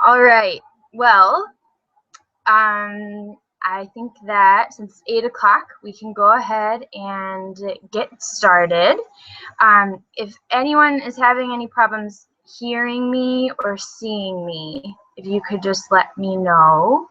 All right. Well, I think that since it's 8 o'clock, we can go ahead and get started. If anyone is having any problems hearing me or seeing me, if you could just let me know.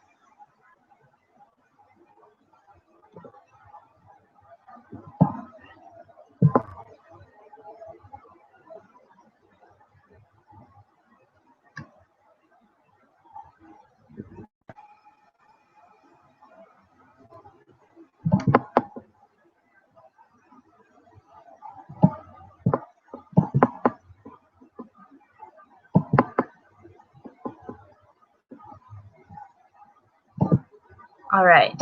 All right.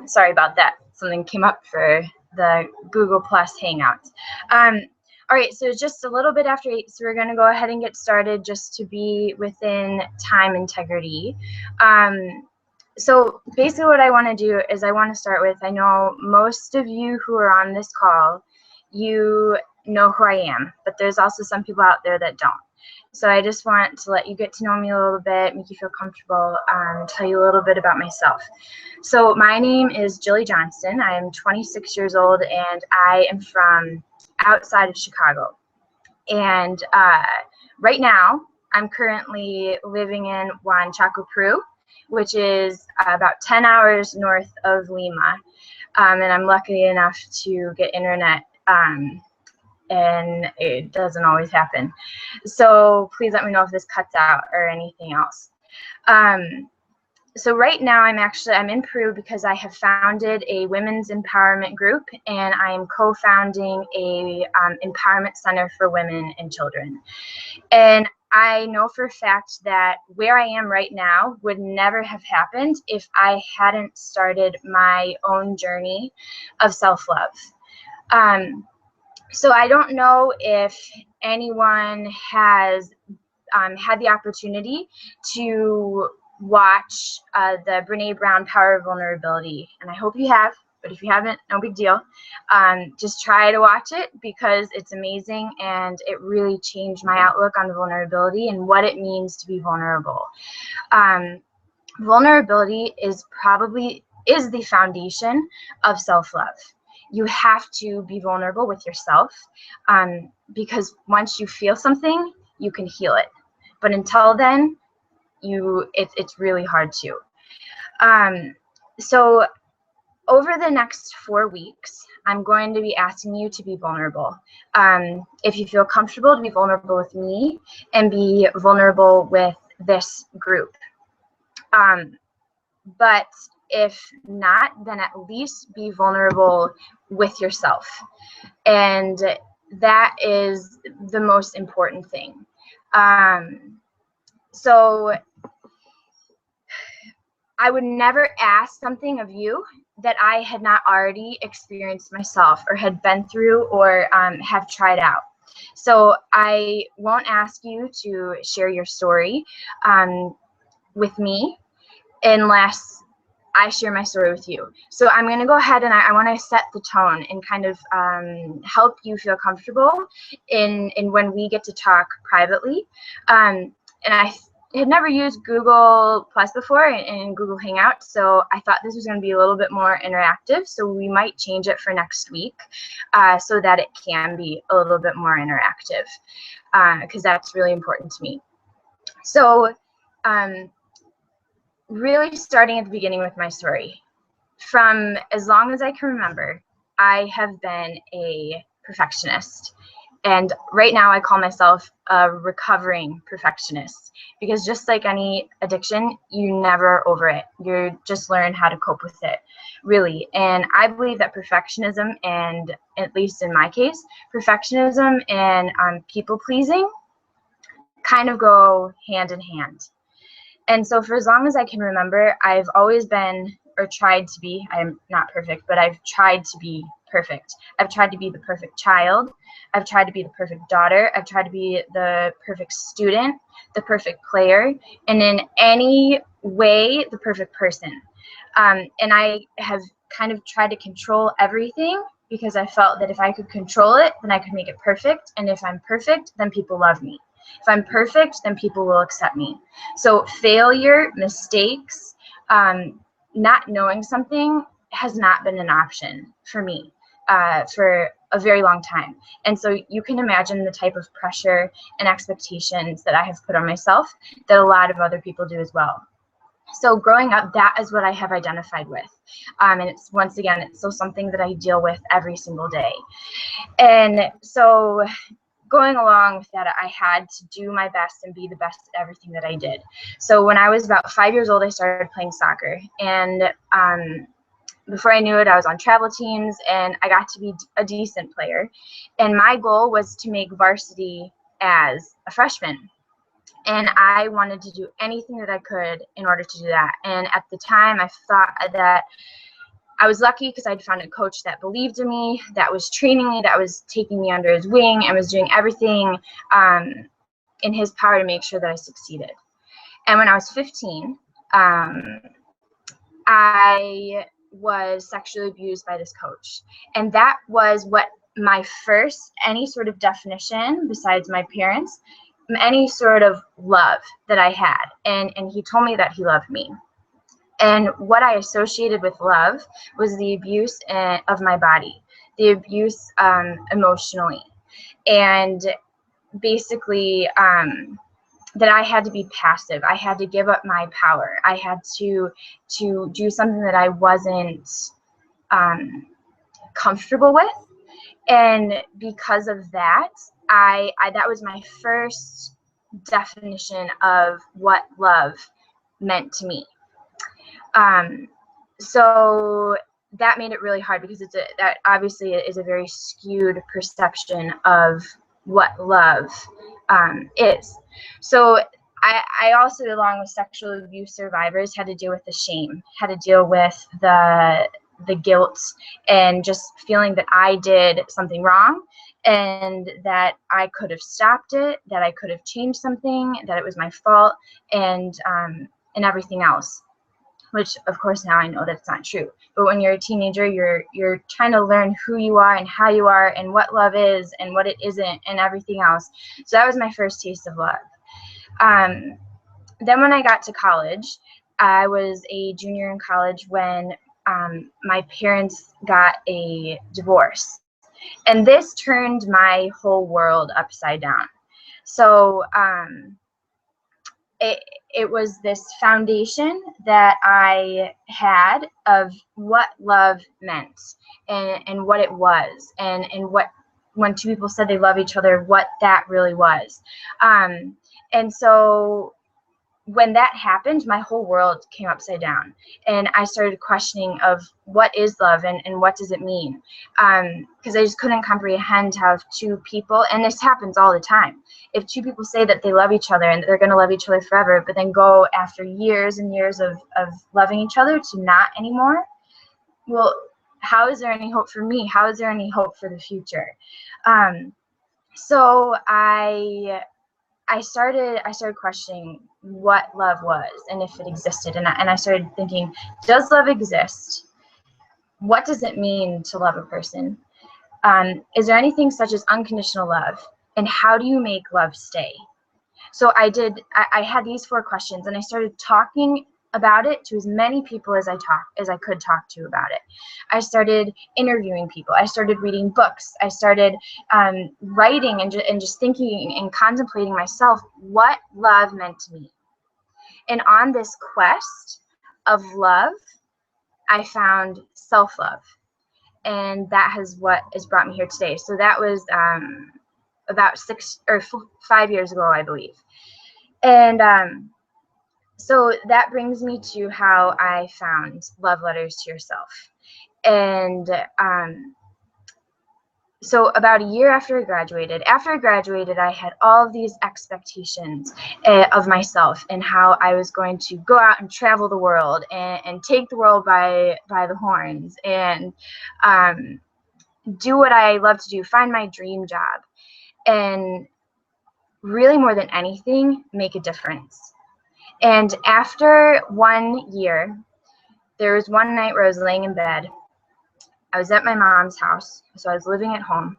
Sorry about that. Something came up for the Google Plus Hangouts. All right, so just a little bit after 8, so we're going to go ahead and get started just to be within time integrity. So basically what I want to do is I want to start with, I know most of you who are on this call, you know who I am, but there's also some people out there that don't. So I just want to let you get to know me a little bit, make you feel comfortable, tell you a little bit about myself. So my name is Jilly Johnston. I am 26 years old, and I am from outside of Chicago. And right now, I'm currently living in Huanchaco, Peru, which is about 10 hours north of Lima. And I'm lucky enough to get internet, and it doesn't always happen. So please let me know if this cuts out or anything else. So right now I'm in Peru because I have founded a women's empowerment group, and I am co-founding a empowerment center for women and children. And I know for a fact that where I am right now would never have happened if I hadn't started my own journey of self-love. So I don't know if anyone has had the opportunity to watch the Brene Brown Power of Vulnerability, and I hope you have, but if you haven't, no big deal. Just try to watch it because it's amazing, and it really changed my outlook on vulnerability and what it means to be vulnerable. Vulnerability is the foundation of self-love. You have to be vulnerable with yourself, because once you feel something, you can heal it. But until then, it's really hard to. So over the next 4 weeks, I'm going to be asking you to be vulnerable. If you feel comfortable, to be vulnerable with me and be vulnerable with this group. But if not, then at least be vulnerable with yourself. And that is the most important thing. So I would never ask something of you that I had not already experienced myself or had been through or have tried out. So I won't ask you to share your story with me unless I share my story with you. So I'm going to go ahead and I want to set the tone and kind of help you feel comfortable in when we get to talk privately. And I had never used Google Plus before and Google Hangouts, so I thought this was going to be a little bit more interactive. So we might change it for next week so that it can be a little bit more interactive, because that's really important to me. So really starting at the beginning with my story. From as long as I can remember, I have been a perfectionist. And right now I call myself a recovering perfectionist, because just like any addiction, you never over it. You just learn how to cope with it, really. And I believe that perfectionism, and at least in my case, perfectionism and people pleasing kind of go hand in hand. And so for as long as I can remember, I've always been, or tried to be, I'm not perfect, but I've tried to be perfect. I've tried to be the perfect child. I've tried to be the perfect daughter. I've tried to be the perfect student, the perfect player, and in any way, the perfect person. And I have kind of tried to control everything because I felt that if I could control it, then I could make it perfect. And if I'm perfect, then people love me. If I'm perfect, then people will accept me. So failure, mistakes, not knowing something has not been an option for me for a very long time. And so you can imagine the type of pressure and expectations that I have put on myself that a lot of other people do as well. So growing up, that is what I have identified with. And it's, once again, it's still something that I deal with every single day. And so going along with that, I had to do my best and be the best at everything that I did. So when I was about 5 years old, I started playing soccer. And before I knew it, I was on travel teams, and I got to be a decent player. And my goal was to make varsity as a freshman. And I wanted to do anything that I could in order to do that. And at the time, I thought that I was lucky because I'd found a coach that believed in me, that was training me, that was taking me under his wing, and was doing everything in his power to make sure that I succeeded. And when I was 15, I was sexually abused by this coach. And that was what my first, any sort of definition besides my parents, any sort of love that I had. And he told me that he loved me. And what I associated with love was the abuse of my body, the abuse emotionally, and basically that I had to be passive. I had to give up my power. I had to do something that I wasn't comfortable with. And because of that, I that was my first definition of what love meant to me. So that made it really hard because that obviously is a very skewed perception of what love is. So I also, along with sexual abuse survivors, had to deal with the shame, had to deal with the guilt, and just feeling that I did something wrong and that I could have stopped it, that I could have changed something, that it was my fault, and everything else. Which, of course, now I know that's not true. But when you're a teenager, you're trying to learn who you are and how you are and what love is and what it isn't and everything else. So that was my first taste of love. Then when I got to college, I was a junior in college when my parents got a divorce. And this turned my whole world upside down. So it was this foundation that I had of what love meant and what it was and what, when two people said they love each other, what that really was. And so when that happened, my whole world came upside down, and I started questioning of what is love and what does it mean? Because I just couldn't comprehend how two people, and this happens all the time, if two people say that they love each other and that they're going to love each other forever, but then go after years and years of loving each other to not anymore, well, how is there any hope for me? How is there any hope for the future? So I started questioning what love was and if it existed. And I started thinking, does love exist? What does it mean to love a person? Is there anything such as unconditional love? And how do you make love stay? So I had these 4 questions, and I started talking about it to as many people as I could talk to about it. I started interviewing people. I started reading books. I started writing and just thinking and contemplating myself what love meant to me. And on this quest of love, I found self-love, and that has what has brought me here today. So that was about 5 years ago, I believe. And so that brings me to how I found Love Letters to Yourself. And so about a year after I graduated, I had all of these expectations of myself and how I was going to go out and travel the world and take the world by the horns and do what I love to do, find my dream job, and really more than anything, make a difference. And after 1 year, there was one night where I was laying in bed. I was at my mom's house, so I was living at home.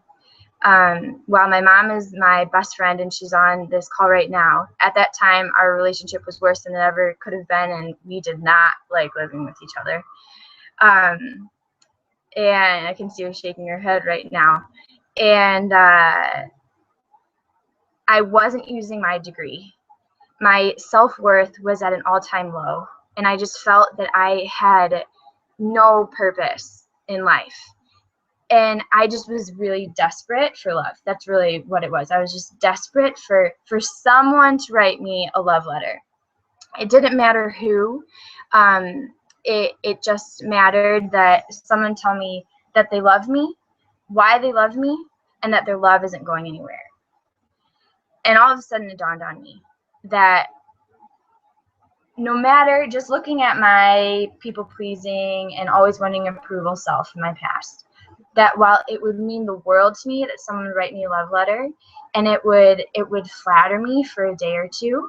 While my mom is my best friend and she's on this call right now, at that time our relationship was worse than it ever could have been, and we did not like living with each other. And I can see her shaking her head right now. And I wasn't using my degree. My self-worth was at an all-time low, and I just felt that I had no purpose in life. And I just was really desperate for love. That's really what it was. I was just desperate for someone to write me a love letter. It didn't matter who. It just mattered that someone tell me that they love me, why they love me, and that their love isn't going anywhere. And all of a sudden it dawned on me that no matter, just looking at my people-pleasing and always wanting approval self in my past, that while it would mean the world to me that someone would write me a love letter, and it would flatter me for a day or two,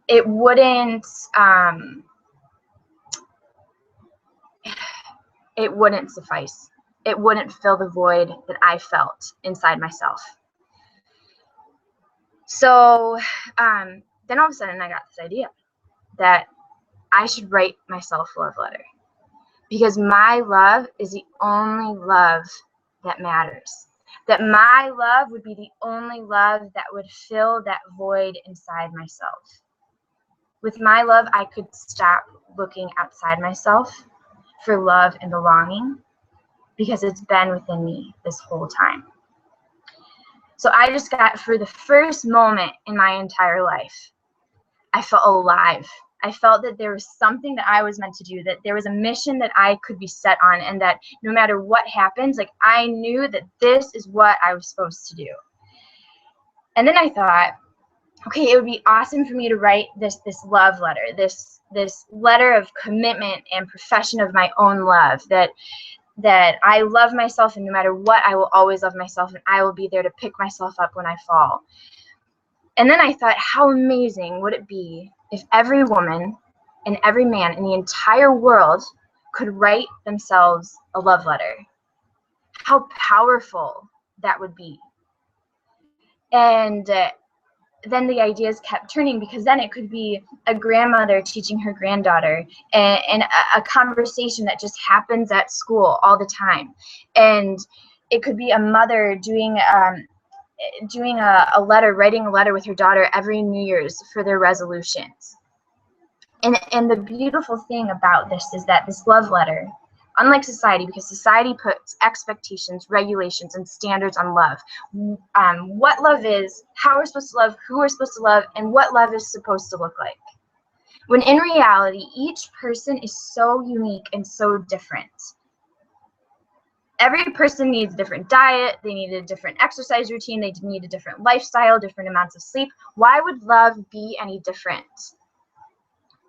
it wouldn't suffice. It wouldn't fill the void that I felt inside myself. So then all of a sudden I got this idea that I should write myself a love letter, because my love is the only love that matters. That my love would be the only love that would fill that void inside myself. With my love, I could stop looking outside myself for love and belonging, because it's been within me this whole time. So I just got, for the first moment in my entire life, I felt alive. I felt that there was something that I was meant to do, that there was a mission that I could be set on, and that no matter what happens, like, I knew that this is what I was supposed to do. And then I thought, okay, it would be awesome for me to write this love letter, this letter of commitment and profession of my own love, that I love myself, and no matter what, I will always love myself, and I will be there to pick myself up when I fall. And then I thought, how amazing would it be if every woman and every man in the entire world could write themselves a love letter? How powerful that would be. And then the ideas kept turning, because then it could be a grandmother teaching her granddaughter, and a conversation that just happens at school all the time. And it could be a mother doing a letter, writing a letter with her daughter every New Year's for their resolutions. And the beautiful thing about this is that this love letter, unlike society, because society puts expectations, regulations, and standards on love, what love is, how we're supposed to love, who we're supposed to love, and what love is supposed to look like. When in reality, each person is so unique and so different. Every person needs a different diet, they need a different exercise routine, they need a different lifestyle, different amounts of sleep. Why would love be any different?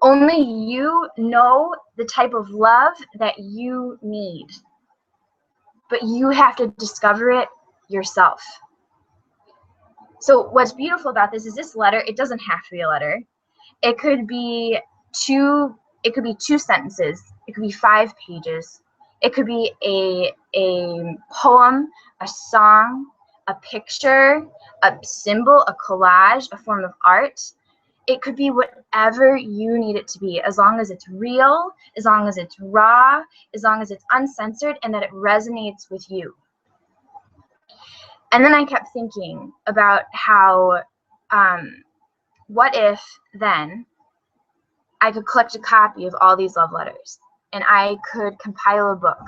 Only you know the type of love that you need, but you have to discover it yourself. So what's beautiful about this is this letter, it doesn't have to be a letter. It could be two sentences. It could be 5 pages. It could be a poem, a song, a picture, a symbol, a collage, a form of art. It could be whatever you need it to be, as long as it's real, as long as it's raw, as long as it's uncensored, and that it resonates with you. And then I kept thinking about how, what if then I could collect a copy of all these love letters, and I could compile a book,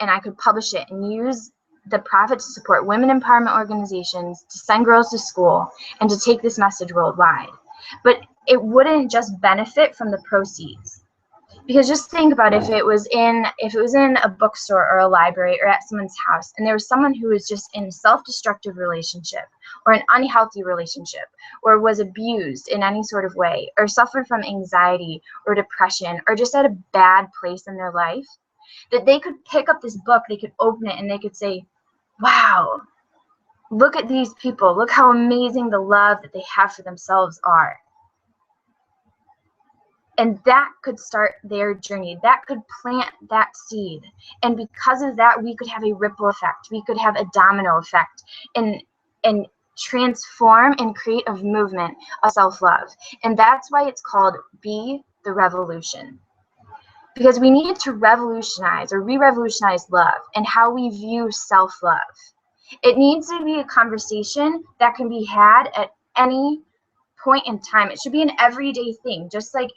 and I could publish it and use the profit to support women empowerment organizations, to send girls to school, and to take this message worldwide. But it wouldn't just benefit from the proceeds. Because just think about if it was in a bookstore or a library or at someone's house, and there was someone who was just in a self-destructive relationship, or an unhealthy relationship, or was abused in any sort of way, or suffered from anxiety or depression, or just at a bad place in their life, that they could pick up this book, they could open it, and they could say, wow, look at these people, look how amazing the love that they have for themselves are. And that could start their journey. That could plant that seed. And because of that, we could have a ripple effect. We could have a domino effect and transform and create a movement of self-love. And that's why it's called Be the Revolution. Because we need to revolutionize or re-revolutionize love and how we view self-love. It needs to be a conversation that can be had at any point in time. It should be an everyday thing, just like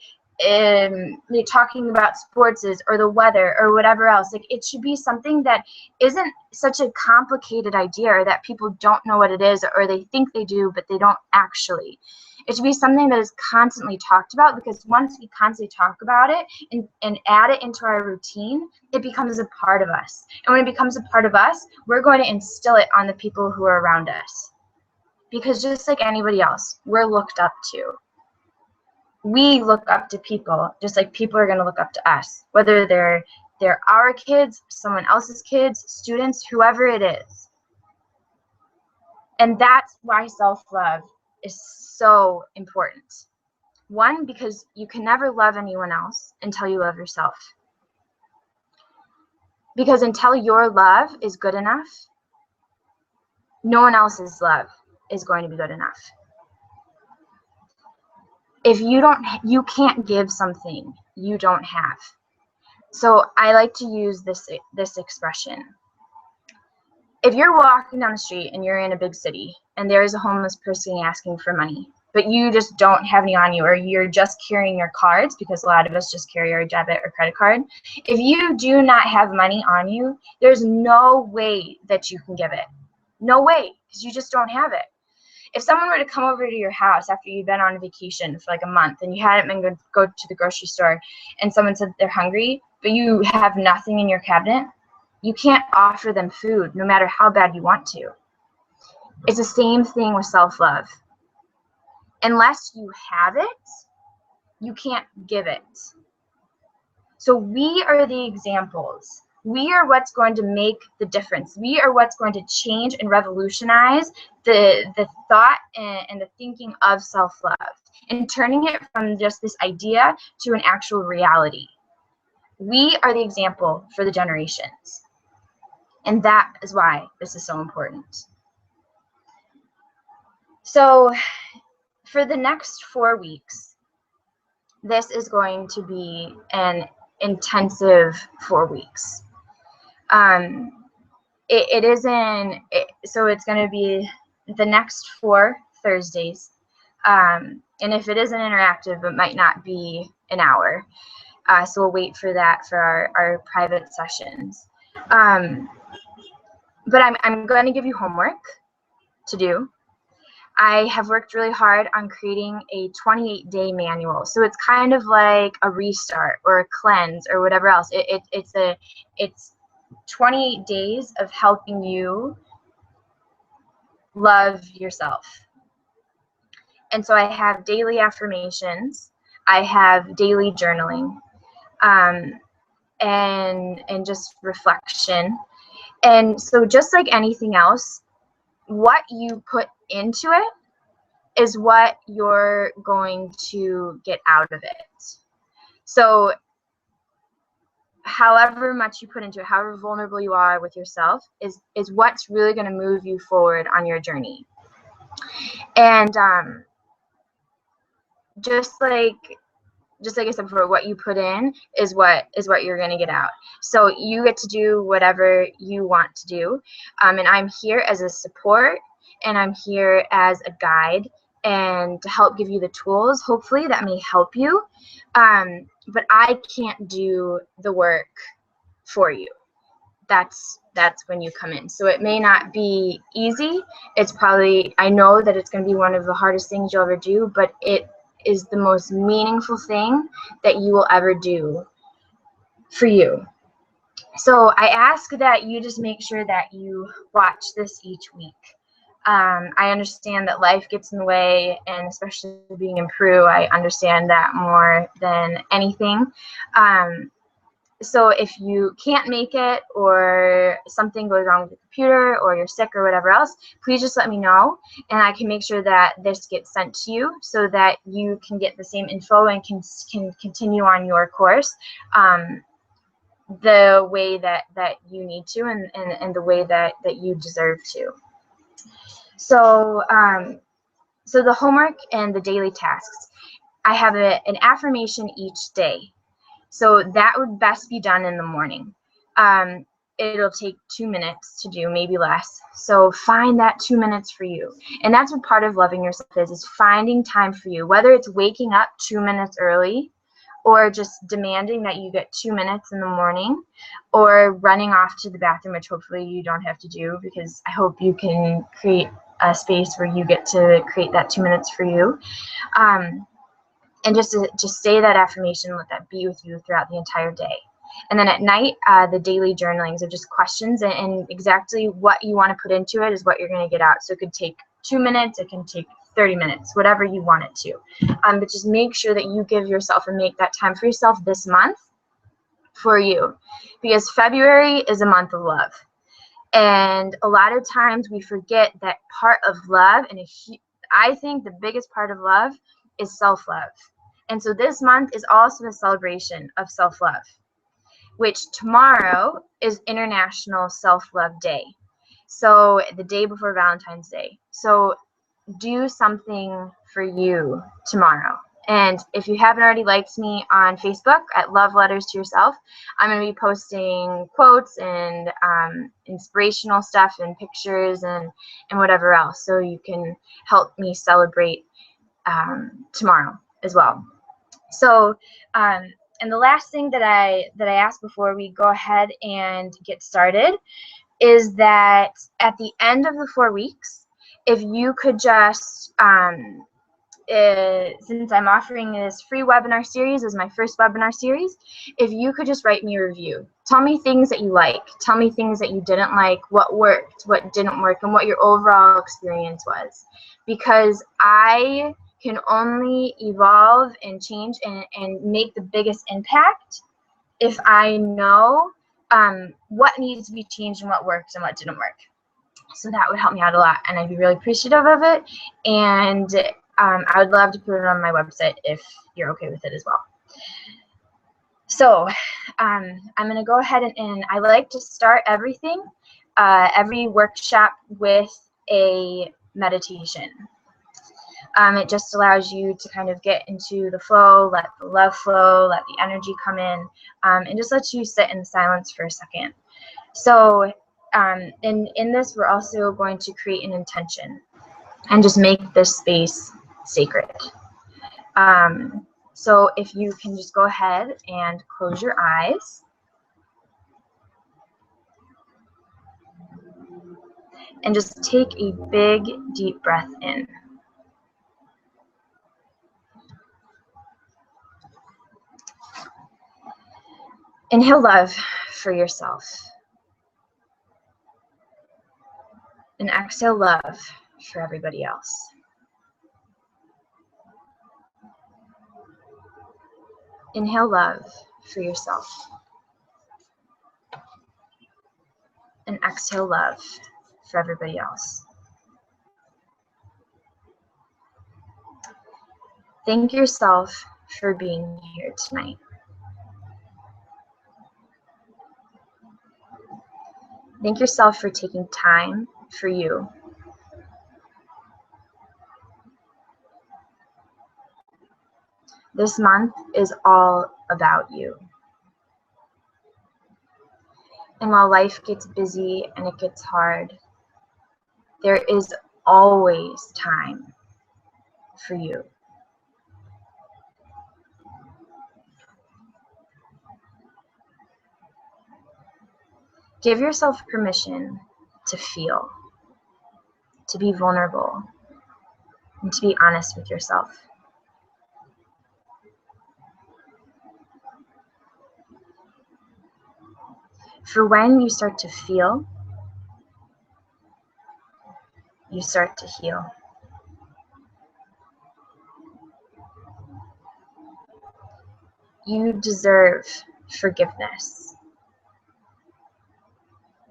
talking about sports or the weather or whatever else. Like, it should be something that isn't such a complicated idea, or that people don't know what it is, or they think they do but they don't actually. It should be something that is constantly talked about, because once we constantly talk about it and add it into our routine, it becomes a part of us. And when it becomes a part of us, we're going to instill it on the people who are around us. Because just like anybody else, we're looked up to. We look up to people just like people are going to look up to us, whether they're our kids, someone else's kids, students, whoever it is. And that's why self-love is so important. One, because you can never love anyone else until you love yourself. Because until your love is good enough, no one else's love is going to be good enough. If you can't give something you don't have. So I like to use this expression. If you're walking down the street and you're in a big city and there is a homeless person asking for money, but you just don't have any on you, or you're just carrying your cards, because a lot of us just carry our debit or credit card. If you do not have money on you, there's no way that you can give it. No way, because you just don't have it. If someone were to come over to your house after you've been on vacation for like a month and you hadn't been go to the grocery store, and someone said they're hungry, but you have nothing in your cabinet, you can't offer them food no matter how bad you want to. It's the same thing with self-love. Unless you have it, you can't give it. So we are the examples. We are what's going to make the difference. We are what's going to change and revolutionize the thought and the thinking of self-love, and turning it from just this idea to an actual reality. We are the example for the generations. And that is why this is so important. So for the next 4 weeks, this is going to be an intensive 4 weeks. So it's going to be the next 4 Thursdays. And if it isn't interactive, it might not be an hour. So we'll wait for that for our private sessions. But I'm going to give you homework to do. I have worked really hard on creating a 28-day manual. So it's kind of like a restart or a cleanse or whatever else. It's 28 days of helping you love yourself. And so I have daily affirmations. I have daily journaling, and just reflection. And so just like anything else, what you put into it is what you're going to get out of it. So however much you put into it, however vulnerable you are with yourself, is what's really going to move you forward on your journey. And just like I said before, what you put in is what you're going to get out. So you get to do whatever you want to do. And I'm here as a support, and I'm here as a guide, and to help give you the tools, hopefully, that may help you. But I can't do the work for you. That's when you come in. So it may not be easy. It's probably, I know that it's going to be one of the hardest things you'll ever do, but it is the most meaningful thing that you will ever do for you. So I ask that you just make sure that you watch this each week. I understand that life gets in the way, and especially being in Peru, I understand that more than anything. So if you can't make it, or something goes wrong with the computer, or you're sick or whatever else, please just let me know, and I can make sure that this gets sent to you so that you can get the same info and can continue on your course the way that you need to, and the way that you deserve to. So so the homework and the daily tasks, I have an affirmation each day. So that would best be done in the morning. It'll take 2 minutes to do, maybe less. So find that 2 minutes for you. And that's what part of loving yourself is finding time for you, whether it's waking up 2 minutes early, or just demanding that you get 2 minutes in the morning, or running off to the bathroom, which hopefully you don't have to do, because I hope you can create a space where you get to create that 2 minutes for you. And just say that affirmation, let that be with you throughout the entire day. And then at night, the daily journalings are just questions, and exactly what you want to put into it is what you're going to get out. So it could take 2 minutes, it can take 30 minutes, whatever you want it to. But just make sure that you give yourself and make that time for yourself this month for you, because February is a month of love. And a lot of times we forget that part of love, and I think the biggest part of love is self-love. And so this month is also a celebration of self-love, which tomorrow is International Self-Love Day. So the day before Valentine's Day. So do something for you tomorrow. And if you haven't already liked me on Facebook at Love Letters to Yourself, I'm going to be posting quotes and inspirational stuff and pictures and whatever else, so you can help me celebrate tomorrow as well. So, and the last thing that I ask before we go ahead and get started is that at the end of the 4 weeks, if you could just, since I'm offering this free webinar series as my first webinar series, if you could just write me a review. Tell me things that you like. Tell me things that you didn't like, what worked, what didn't work, and what your overall experience was. Because I can only evolve and change and make the biggest impact if I know what needs to be changed and what works and what didn't work. So that would help me out a lot, and I'd be really appreciative of it. And I would love to put it on my website if you're okay with it as well. So I'm going to go ahead and I like to start everything, every workshop, with a meditation. It just allows you to kind of get into the flow, let the love flow, let the energy come in, and just let you sit in silence for a second. So in this, we're also going to create an intention and just make this space sacred. So if you can just go ahead and close your eyes. And just take a big, deep breath in. Inhale love for yourself. And exhale love for everybody else. Inhale love for yourself. And exhale love for everybody else. Thank yourself for being here tonight. Thank yourself for taking time for you. This month is all about you. And while life gets busy and it gets hard, there is always time for you. Give yourself permission to feel, to be vulnerable, and to be honest with yourself. For when you start to feel, you start to heal. You deserve forgiveness.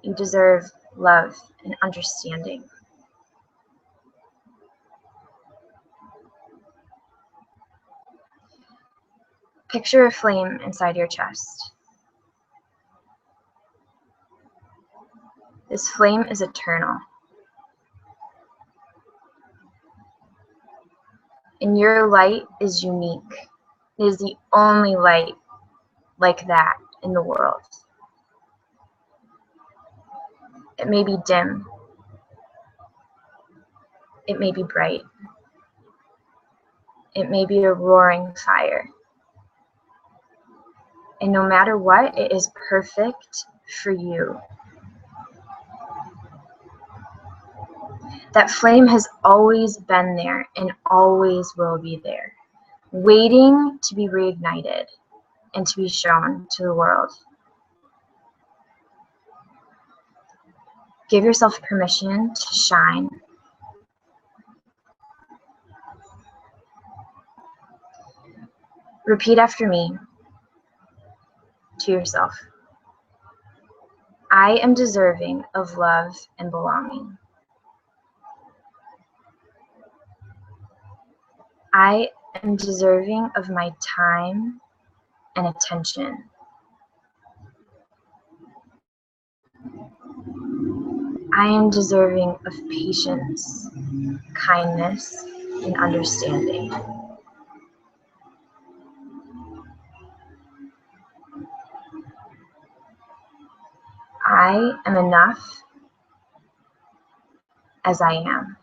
You deserve love and understanding. Picture a flame inside your chest. This flame is eternal. And your light is unique. It is the only light like that in the world. It may be dim. It may be bright. It may be a roaring fire. And no matter what, it is perfect for you. That flame has always been there and always will be there, waiting to be reignited and to be shown to the world. Give yourself permission to shine. Repeat after me to yourself. I am deserving of love and belonging. I am deserving of my time and attention. I am deserving of patience, kindness, and understanding. I am enough as I am.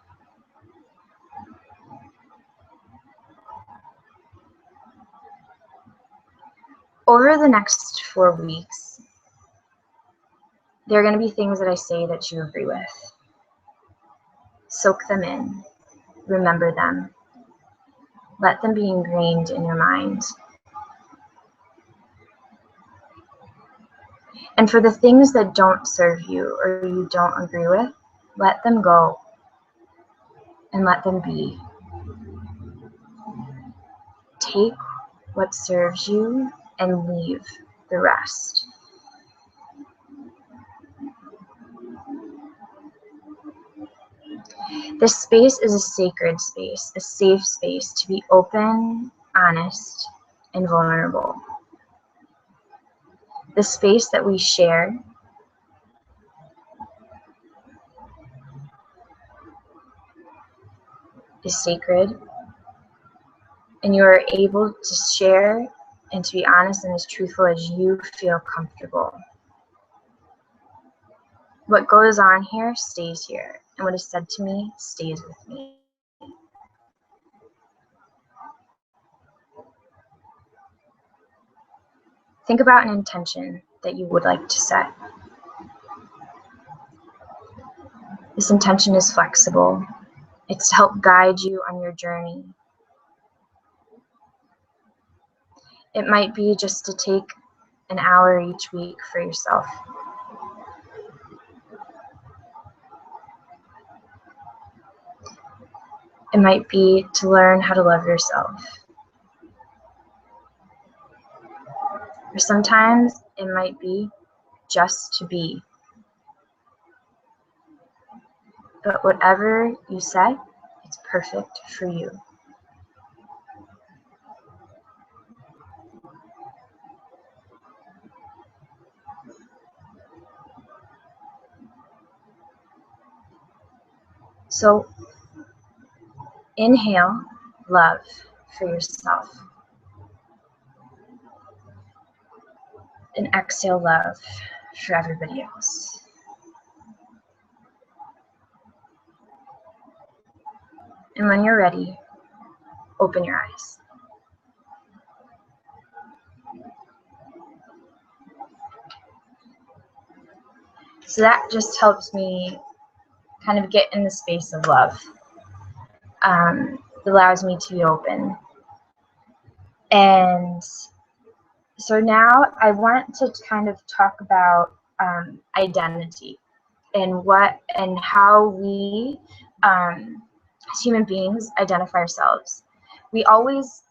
Over the next 4 weeks, there are going to be things that I say that you agree with. Soak them in. Remember them. Let them be ingrained in your mind. And for the things that don't serve you or you don't agree with, let them go and let them be. Take what serves you and leave the rest. This space is a sacred space, a safe space to be open, honest, and vulnerable. The space that we share is sacred, and you are able to share and to be honest and as truthful as you feel comfortable. What goes on here stays here, and what is said to me stays with me. Think about an intention that you would like to set. This intention is flexible. It's to help guide you on your journey. It might be just to take an hour each week for yourself. It might be to learn how to love yourself. Or sometimes it might be just to be. But whatever you set, it's perfect for you. So inhale love for yourself. And exhale love for everybody else. And when you're ready, open your eyes. So that just helps me kind of get in the space of love. It allows me to be open. And so now I want to kind of talk about identity and how we as human beings identify ourselves. We always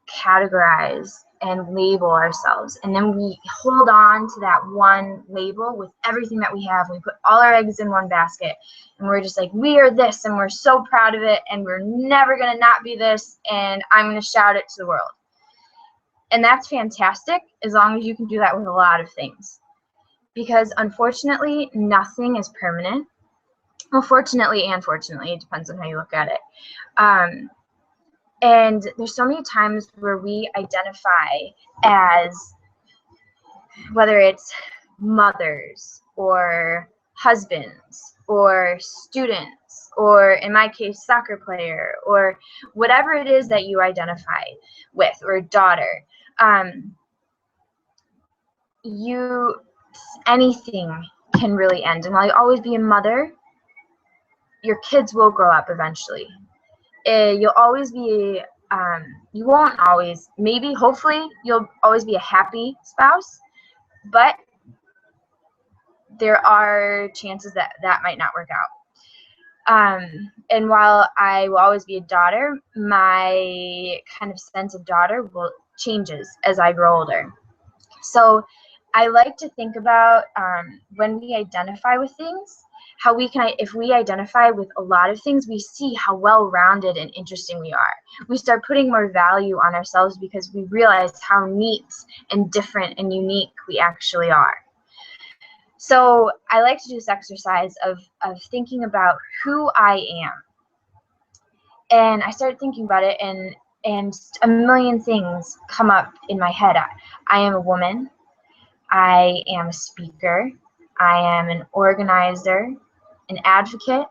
categorize and label ourselves. And then we hold on to that one label with everything that we have. We put all our eggs in one basket. And we're just like, we are this, and we're so proud of it, and we're never going to not be this, and I'm going to shout it to the world. And that's fantastic, as long as you can do that with a lot of things. Because unfortunately, nothing is permanent. Well, fortunately and fortunately, it depends on how you look at it. And there's so many times where we identify as, whether it's mothers or husbands or students, or in my case, soccer player, or whatever it is that you identify with, or daughter. Anything can really end. And while you always be a mother, your kids will grow up eventually. You'll always be, you won't always, maybe, hopefully, you'll always be a happy spouse, but there are chances that that might not work out. And while I will always be a daughter, my kind of sense of daughter changes as I grow older. So I like to think about when we identify with things, how we can, if we identify with a lot of things, we see how well-rounded and interesting we are. We start putting more value on ourselves because we realize how neat and different and unique we actually are. So I like to do this exercise of thinking about who I am. And I started thinking about it, and a million things come up in my head. I am a woman. I am a speaker. I am an organizer, an advocate,